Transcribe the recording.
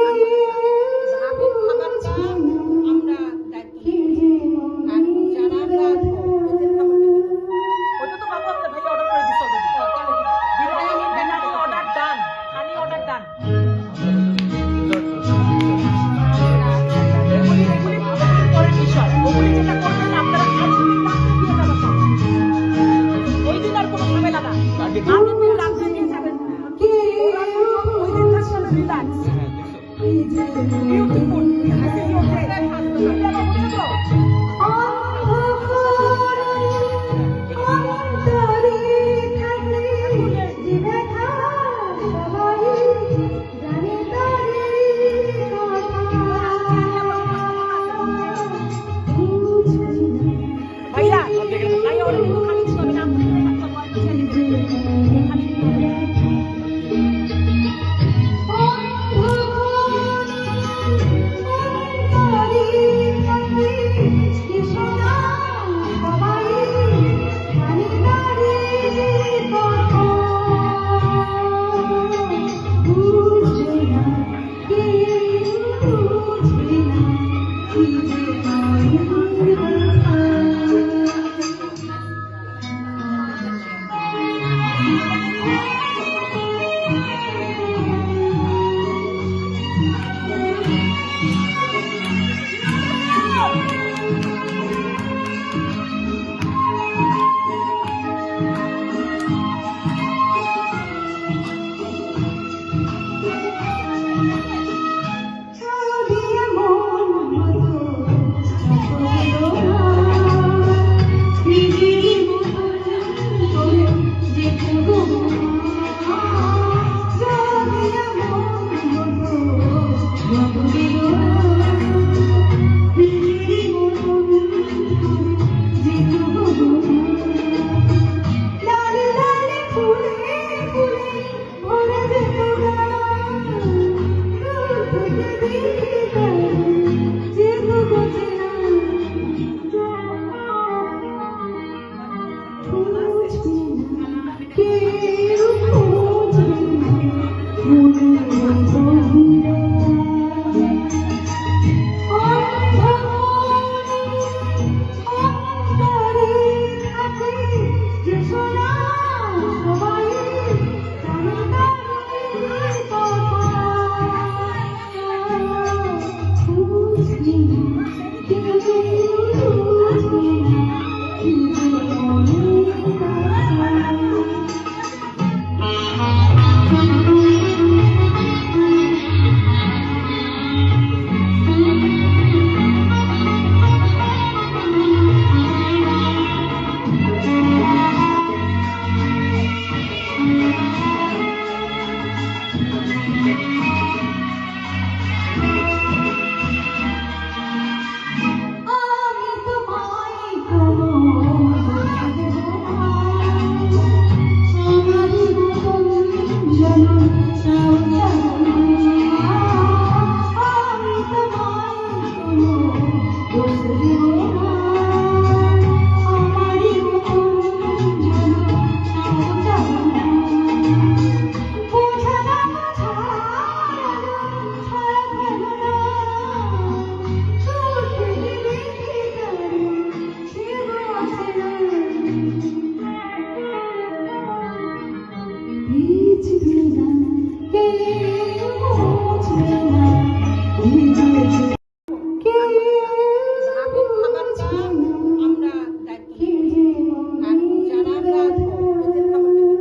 ভাবির খাবারটা আমরা দায়িত্ব নিয়েছি। আর যারা রাখবো ওদের খাবারটা কি করবো? ওটা তো বাবু আপনার ভাইয়া অর্ডার করে দিচ্ছে already. Biryani banner order done, honey order done. এগুলি আমাদের পরের বিষয়। ওগুলি যেটা করবেন আপনারা আগের দিন রাত্রে দিয়ে যাবেন সব। ওই দিন আর কোনো ঝামেলা না। আগের দিন রাত্রে দিয়ে যাবেন। ওই দিন থাকতে হবে relax. Beautiful. This is your day. বুঝছো তো?